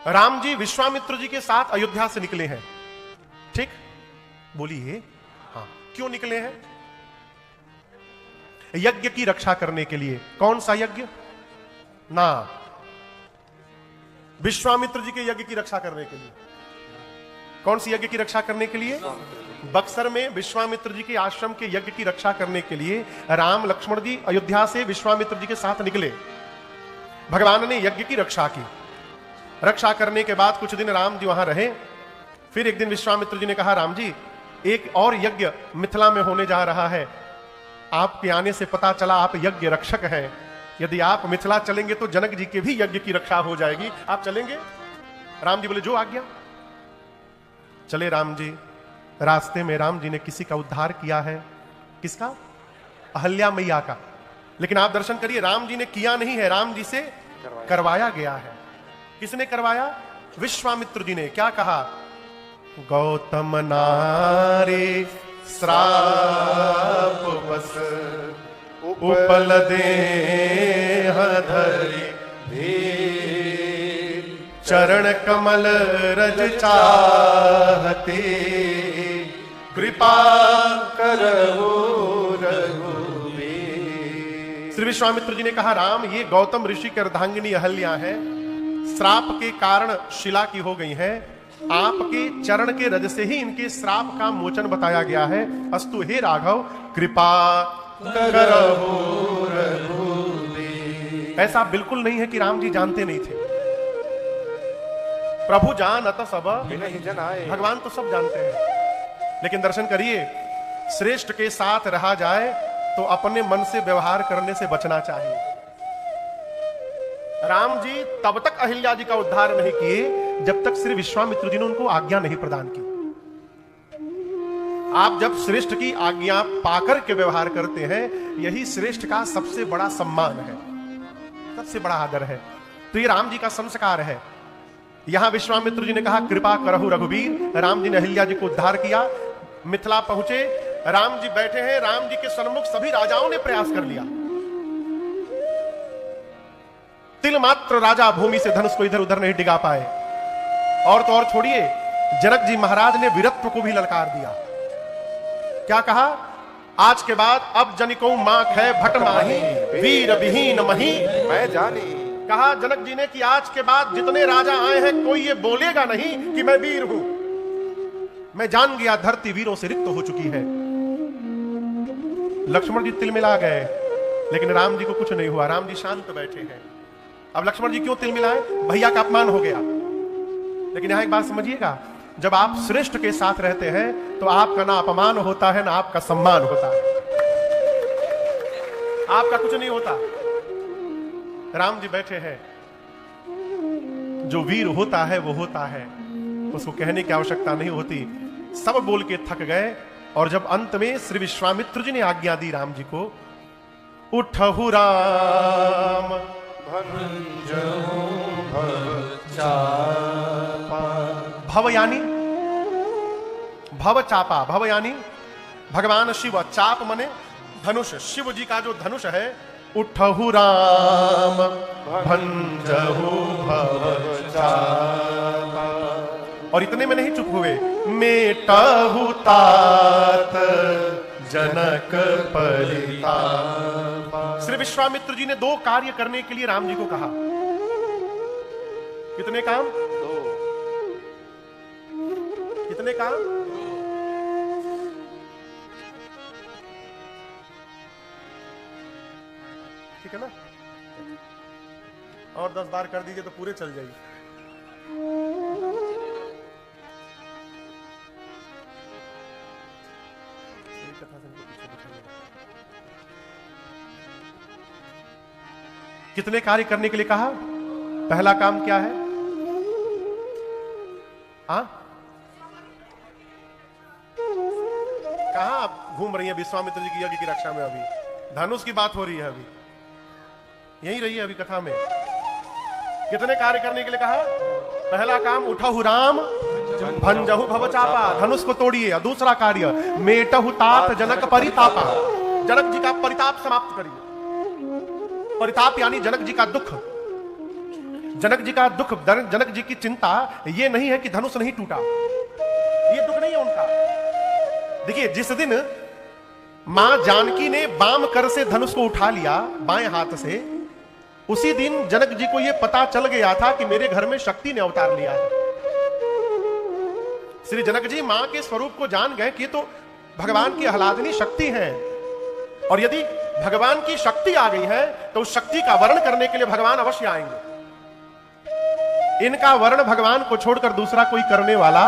राम जी विश्वामित्र जी के साथ अयोध्या से निकले हैं, ठीक? बोलिए, हाँ, क्यों निकले हैं? यज्ञ की रक्षा करने के लिए। कौन सा यज्ञ? ना, विश्वामित्र जी के यज्ञ की रक्षा करने के लिए। कौन सी यज्ञ की रक्षा करने के लिए? बक्सर में विश्वामित्र जी के आश्रम के यज्ञ की रक्षा करने के लिए राम लक्ष्मण जी अयोध्या से विश्वामित्र जी के साथ निकले। भगवान ने यज्ञ की रक्षा की। रक्षा करने के बाद कुछ दिन राम जी वहां रहे। फिर एक दिन विश्वामित्र जी ने कहा, राम जी एक और यज्ञ मिथिला में होने जा रहा है, आपके आने से पता चला आप यज्ञ रक्षक हैं, यदि आप मिथिला चलेंगे तो जनक जी के भी यज्ञ की रक्षा हो जाएगी, आप चलेंगे? राम जी बोले, जो आज्ञा। चले राम जी। रास्ते में राम जी ने किसी का उद्धार किया है। किसका? अहल्या मैया का। लेकिन आप दर्शन करिए, राम जी ने किया नहीं है, राम जी से करवाया गया है। किसने करवाया? विश्वामित्र जी ने। क्या कहा? गौतम नारे श्राप बस उपल देह धरि चरण कमल रज चाहते कृपा करहु रघुवीर। श्री विश्वामित्र जी ने कहा, राम ये गौतम ऋषि की अर्धांगिनी अहल्या है, श्राप के कारण शिला की हो गई है, आपके चरण के रज से ही इनके श्राप का मोचन बताया गया है। अस्तु हे राघव कृपा करहु रघुवीर। ऐसा बिल्कुल नहीं है कि राम जी जानते नहीं थे। प्रभु जानत सब भगवान तो सब जानते हैं। लेकिन दर्शन करिए, श्रेष्ठ के साथ रहा जाए तो अपने मन से व्यवहार करने से बचना चाहिए। राम जी तब तक अहिल्या जी का उद्धार नहीं किए जब तक श्री विश्वामित्र जी ने उनको आज्ञा नहीं प्रदान की। आप जब श्रेष्ठ की आज्ञा पाकर के व्यवहार करते हैं, यही श्रेष्ठ का सबसे बड़ा सम्मान है, सबसे बड़ा आदर है। तो ये राम जी का संस्कार है। यहां विश्वामित्र जी ने कहा, कृपा करहु रघुवीर। राम जी ने अहिल्या जी को उद्धार किया। मिथिला पहुंचे, राम जी बैठे हैं, राम जी के सन्मुख सभी राजाओं ने प्रयास कर लिया। तिल मात्र राजा भूमि से धनुष को इधर उधर नहीं डिगा पाए। और तो और छोड़िए, जनक जी महाराज ने वीरत्व को भी ललकार दिया। क्या कहा? आज के बाद अब जनिको माख है भट माही, वीर विहीन मही मैं जानी। कहा जनक जी ने कि आज के बाद जितने राजा आए हैं, कोई ये बोलेगा नहीं कि मैं वीर हूं। मैं जान गया धरती वीरों से रिक्त हो चुकी है। लक्ष्मण जी तिलमिला गए, लेकिन राम जी को कुछ नहीं हुआ। राम जी शांत बैठे हैं। अब लक्ष्मण जी क्यों तिलमिलाए? भैया का अपमान हो गया। लेकिन यहां एक बात समझिएगा, जब आप श्रेष्ठ के साथ रहते हैं तो आपका ना अपमान होता है ना आपका सम्मान होता है, आपका कुछ नहीं होता। राम जी बैठे हैं। जो वीर होता है वो होता है, उसको कहने की आवश्यकता नहीं होती। सब बोल के थक गए। और जब अंत में श्री विश्वामित्र जी ने आज्ञा दी राम जी को, उठहु राम भंजहु भव चापा। भव यानी भव चापा, भव यानी भगवान शिव, चाप मने धनुष, शिव जी का जो धनुष है। उठहु राम भंजहु भव चापा। और इतने में नहीं चुप हुए, मेटहु तात जनक परिताप। श्री विश्वामित्र जी ने 2 कार्य करने के लिए राम जी को कहा। कितने काम? 2। कितने काम? ठीक है ना? और 10 बार कर दीजिए तो पूरे चल जाइए। कितने कार्य करने के लिए कहा? पहला काम क्या है? कहां आप घूम रही हैं विश्वामित्र जी की यज्ञ की रक्षा में? अभी धनुष की बात हो रही है, अभी यही रही है अभी कथा में। कितने कार्य करने के लिए कहा? पहला काम उठहु राम भंजहु भव चापा, धनुष को तोड़िए। और दूसरा कार्य मेटहु तात जनक परितापा, जनक जी का परिताप समाप्त करिए। परिताप यानी जनक जी का दुख। जनक जी का दुख, जनक जी की चिंता ये नहीं है कि धनुष नहीं टूटा, ये दुख नहीं है उनका। देखिए, जिस दिन मां जानकी ने वाम कर से धनुष को उठा लिया बाएं हाथ से, उसी दिन जनक जी को यह पता चल गया था कि मेरे घर में शक्ति ने अवतार लिया है। श्री जनक जी मां के स्वरूप को जान गए कि तो भगवान की आह्लादनी शक्ति है, और यदि भगवान की शक्ति आ गई है तो उस शक्ति का वर्ण करने के लिए भगवान अवश्य आएंगे। इनका वर्ण भगवान को छोड़कर दूसरा कोई करने वाला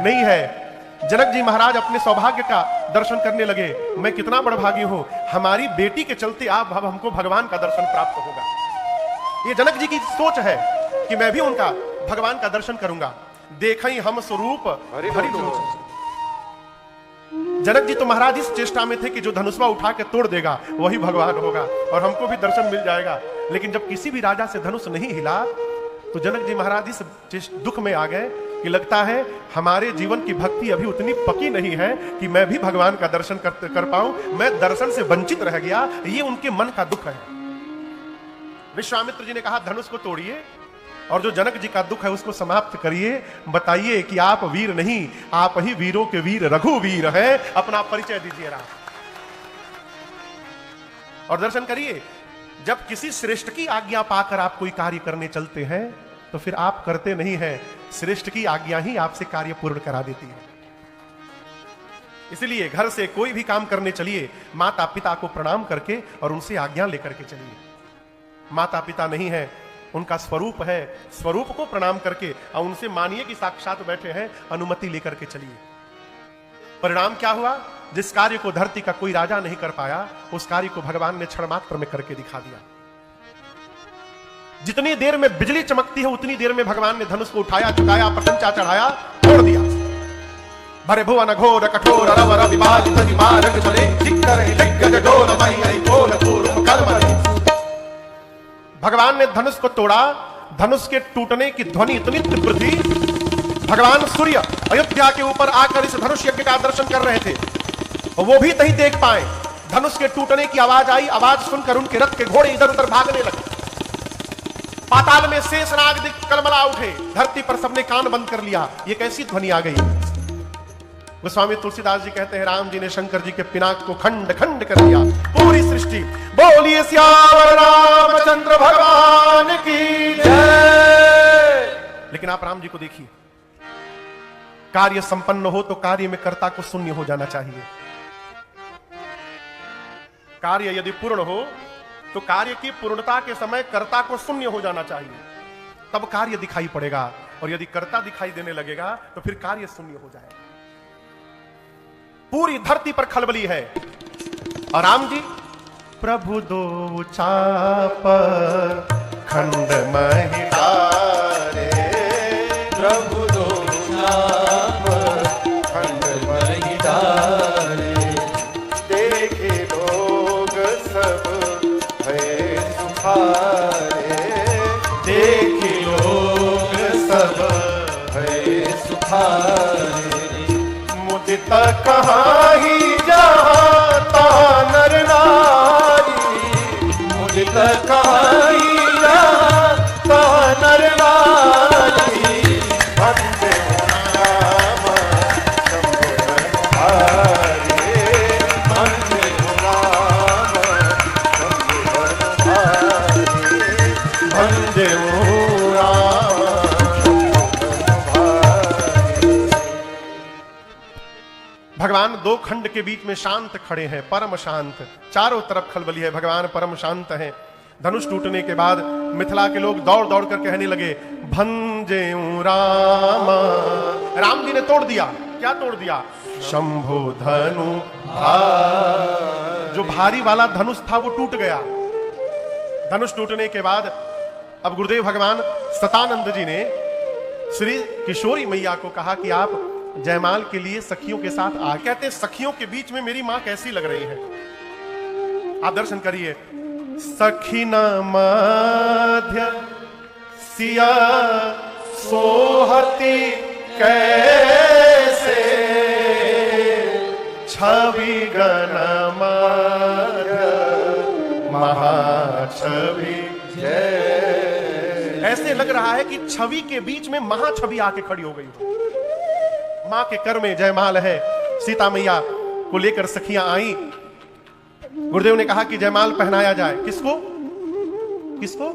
नहीं है। जनक जी महाराज अपने सौभाग्य का दर्शन करने लगे। मैं कितना बड़भागी हूं, हमारी बेटी के चलते आप हमको भगवान का दर्शन प्राप्त होगा। ये जनक जी की सोच है कि मैं भी उनका भगवान का दर्शन करूंगा। देखई हम स्वरूप हरि। जनक जी तो महाराज इस चेष्टा में थे कि जो धनुष्वा उठा के तोड़ देगा वही भगवान होगा और हमको भी दर्शन मिल जाएगा। लेकिन जब किसी भी राजा से धनुष नहीं हिला तो जनक जी महाराज इस दुख में आ गए कि लगता है हमारे जीवन की भक्ति अभी उतनी पकी नहीं है कि मैं भी भगवान का दर्शन कर पाऊं, मैं दर्शन से वंचित रह गया। ये उनके मन का दुख है। विश्वामित्र जी ने कहा धनुष को तोड़िए और जो जनक जी का दुख है उसको समाप्त करिए। बताइए कि आप वीर नहीं, आप ही वीरों के वीर रघुवीर हैं। अपना परिचय दीजिए राम और दर्शन करिए। जब किसी श्रेष्ठ की आज्ञा पाकर आप कोई कार्य करने चलते हैं तो फिर आप करते नहीं हैं, श्रेष्ठ की आज्ञा ही आपसे कार्य पूर्ण करा देती है। इसलिए घर से कोई भी काम करने चलिए, माता पिता को प्रणाम करके और उनसे आज्ञा लेकर के चलिए। माता पिता नहीं है, उनका स्वरूप है, स्वरूप को प्रणाम करके और उनसे मानिए कि साक्षात बैठे हैं, अनुमति लेकर के चलिए। परिणाम क्या हुआ? जिस कार्य को धरती का कोई राजा नहीं कर पाया उस कार्य को भगवान ने क्षण मात्र में करके दिखा दिया। जितनी देर में बिजली चमकती है उतनी देर में भगवान ने धनुष को उठाया, चुकाया, प्रशंसा चढ़ाया, तोड़ दिया। भरे भुवन घोर कठोर रवर विभाग मारक चले दिग्गज डोल मई बोल पूर्व कर्म। भगवान ने धनुष को तोड़ा। धनुष के टूटने की ध्वनि इतनी तीव्र थी, भगवान सूर्य अयोध्या के ऊपर आकर इस धनुष यज्ञ का दर्शन कर रहे थे, वो भी नहीं देख पाए। धनुष के टूटने की आवाज आई, आवाज सुनकर उनके रथ के घोड़े इधर उधर भागने लगे। पाताल में शेषनाग कलमला उठे, धरती पर सबने कान बंद कर लिया। ये कैसी ध्वनि आ गई? गोस्वामी तुलसीदास जी कहते हैं राम जी ने शंकर जी के पिनाक को खंड खंड कर दिया। पूरी सृष्टि बोलिए सियावर रामचंद्र भगवान की जय। लेकिन आप राम जी को देखिए, कार्य संपन्न हो तो कार्य में कर्ता को शून्य हो जाना चाहिए। कार्य यदि पूर्ण हो तो कार्य की पूर्णता के समय कर्ता को शून्य हो जाना चाहिए, तब कार्य दिखाई पड़ेगा। और यदि कर्ता दिखाई देने लगेगा तो फिर कार्य शून्य हो जाएगा। पूरी धरती पर खलबली है। और राम जी प्रभु दो चाप खंड महिलारे, प्रभु दो चाप खंड महिलारे, देखे लोग सब भय सुखारे, देखे लोग सब भय सुखारे। मुदित कहाही जाता नर नारी, मुदित कहाई जाता नर नारी, वंदे राम शंभु हरे, वंदे राम शंभु हरे, वंदे राम भगवान दो खंड के बीच में शांत खड़े हैं, परम शांत। चारों तरफ खलबली है, भगवान परम शांत हैं। धनुष टूटने के बाद मिथिला के लोग दौड़ दौड़ कर कहने लगे भंजेऊ राम। राम जी ने तोड़ दिया। क्या तोड़ दिया? शंभु धनु जो भारी वाला धनुष था वो टूट गया। धनुष टूटने के बाद अब गुरुदेव भगवान सतानंद जी ने श्री किशोरी मैया को कहा कि आप जयमाल के लिए सखियों के साथ आ। कहते सखियों के बीच में मेरी मां कैसी लग रही है, आप दर्शन करिए। सखी न मध्य सिया सोहती कैसे, छवि गण मध्य महाछवि जय। ऐसे लग रहा है कि छवि के बीच में महाछवि आके खड़ी हो गई हो। मां के कर में जयमाल है, सीता मैया को लेकर सखियां आई। गुरुदेव ने कहा कि जयमाल पहनाया जाए। किसको? किसको?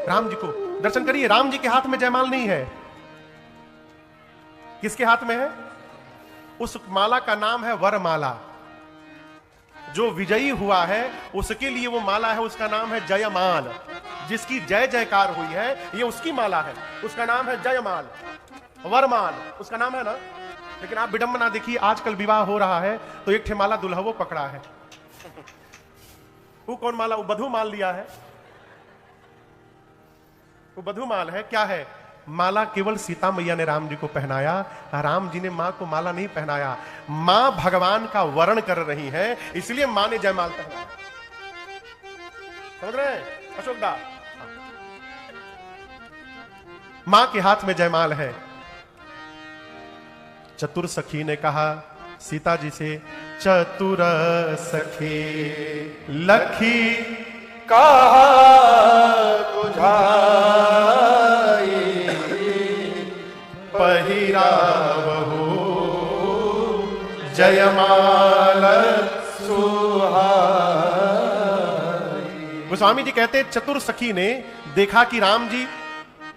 राम जी को। दर्शन करिए, राम जी के हाथ में जयमाल नहीं है। किसके हाथ में है? उस माला का नाम है वरमाला। जो विजयी हुआ है उसके लिए वो माला है, उसका नाम है जयमाल। जिसकी जय जयकार हुई है ये उसकी माला है, उसका नाम है जयमाल। वरमाल उसका नाम है ना। लेकिन आप विडंबना देखिए, आजकल विवाह हो रहा है तो एक ठे माला दुल्हवो पकड़ा है। वो कौन माला? वो बधू माल लिया है, वो बधू माल है। क्या है? माला केवल सीता मैया ने राम जी को पहनाया, राम जी ने मां को माला नहीं पहनाया। मां भगवान का वर्ण कर रही है, इसलिए मां ने जयमाल पहनाया। समझ रहे हैं अशोक दा? मां के हाथ में जयमाल है। चतुर सखी ने कहा सीता जी से, चतुर सखी लखी कहा बुझाई पहिरावहु जयमाल सुहाई। गोस्वामी जी कहते हैं चतुर सखी ने देखा कि राम जी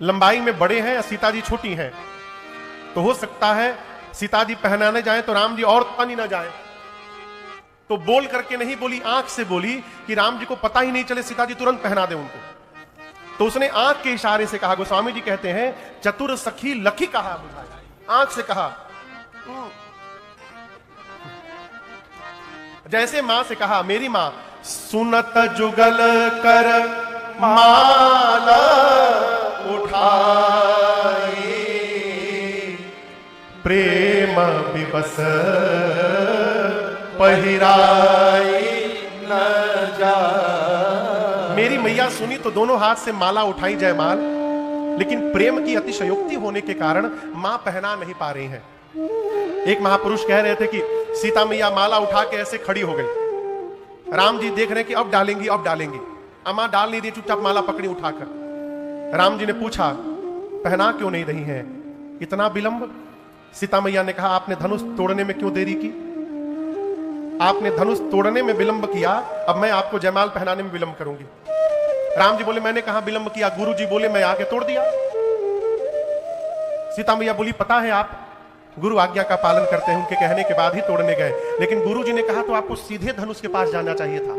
लंबाई में बड़े हैं, सीता जी छोटी हैं, तो हो सकता है सीता जी पहनाने जाएं तो राम जी और पानी ना जाए। तो बोल करके नहीं बोली, आंख से बोली कि राम जी को पता ही नहीं चले, सीता जी तुरंत पहना दे उनको। तो उसने आंख के इशारे से कहा। गोस्वामी जी कहते हैं चतुर सखी लखी कहा बुझाई, आंख से कहा। जैसे मां से कहा, मेरी मां सुनत जुगल कर माला उठाई, प्रेम विवश पहिराई न जा। मेरी मैया सुनी तो दोनों हाथ से माला उठाई जयमाल, लेकिन प्रेम की अतिशयोक्ति होने के कारण मां पहना नहीं पा रही हैं। एक महापुरुष कह रहे थे कि सीता मैया माला उठा के ऐसे खड़ी हो गई। राम जी देख रहे हैं कि अब डालेंगी अब डालेंगी, अम्मा डाल नहीं रही, चुपचाप माला पकड़ी उठाकर। राम जी ने पूछा पहना क्यों नहीं रही हैं, इतना विलंब? सीता मैया ने कहा आपने धनुष तोड़ने में क्यों देरी की? आपने धनुष तोड़ने में विलंब किया, अब मैं आपको जयमाल पहनाने में विलंब करूंगी। राम जी बोले मैंने कहां विलंब किया? गुरु जी बोले मैं आके तोड़ दिया। सीता मैया बोली पता है आप गुरु आज्ञा का पालन करते हैं, उनके कहने के बाद ही तोड़ने गए, लेकिन गुरु जी ने कहा तो आपको सीधे धनुष के पास जाना चाहिए था।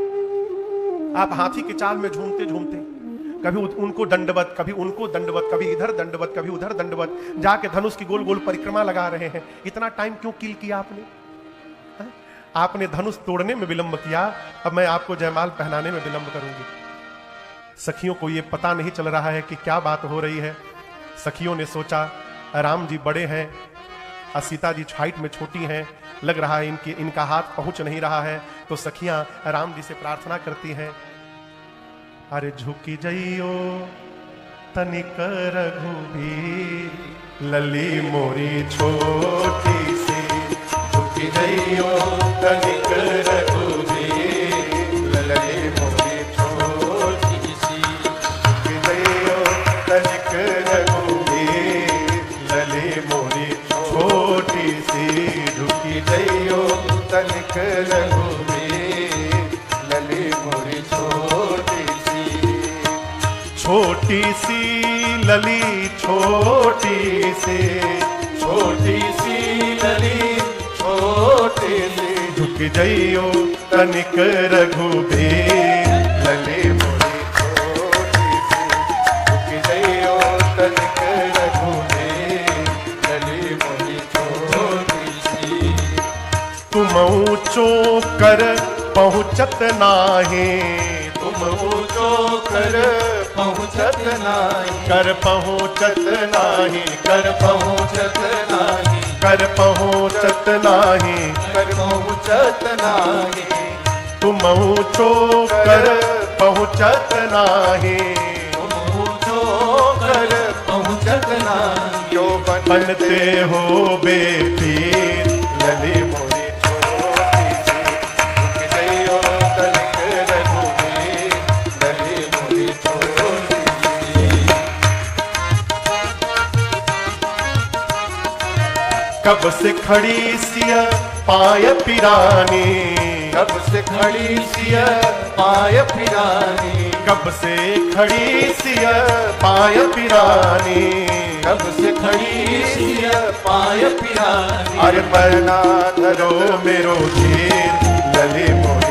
आप हाथी की चाल में झूमते झूमते कभी उनको दंडवत, कभी उनको दंडवत, कभी इधर दंडवत, कभी उधर दंडवत, जाके धनुष की गोल गोल परिक्रमा लगा रहे हैं। इतना टाइम क्यों किल किया आपने? आपने धनुष तोड़ने में विलंब किया, अब मैं आपको जयमाल पहनाने में विलंब करूंगी। सखियों को यह पता नहीं चल रहा है कि क्या बात हो रही है। सखियों ने सोचा राम जी बड़े हैं और सीता जी हाइट में छोटी हैं, लग रहा है इनका हाथ पहुंच नहीं रहा है। तो सखियां राम जी से प्रार्थना करती हैं, अरे झुकी जइयो तनिक रघुबीर लली मोरी छोटी सी, झुकी जइयो तनिक रघुबीर लली मोरी छोटी सी, झुकी जइयो तनिक रघुबीर लली मोरी छोटी सी, झुकी जइयो तनिक रघुबीर लली मोरी छोटी सी। छोटी सी लली छोटी सी, छोटी सी लली छोटी सी, झुक जइयो तनिक रघुबीर लली मोरी छोटी सी, झुक जइयो तनिक रघुबीर लली मोरी छोटी सी। तुम ऊंचो कर पहुंचत नाहे, तुम ऊंचो कर पहुंचत नाही, कर पहुंचत नाही, कर पहुंचत नाही, कर पहुंचत नाही, कर पहुंचत नाही। तुम ऊंचो कर पहुंचत नाही, तुम ऊंचो कर पहुंचत नाही। क्यों बनते हो बेपीर लली मोरी छोटी सी, झुक जइयो तनिक रघुबीर लली मोरी छोटी सी। कब से खड़ी सिया पाय पिरानी, कब से खड़ी सिया पाय पिरानी, कब से खड़ी सिया पाय पिरानी, कब से खड़ी सिया पाय पिरानी। अरे परना धरो मेरो धीर लले मोर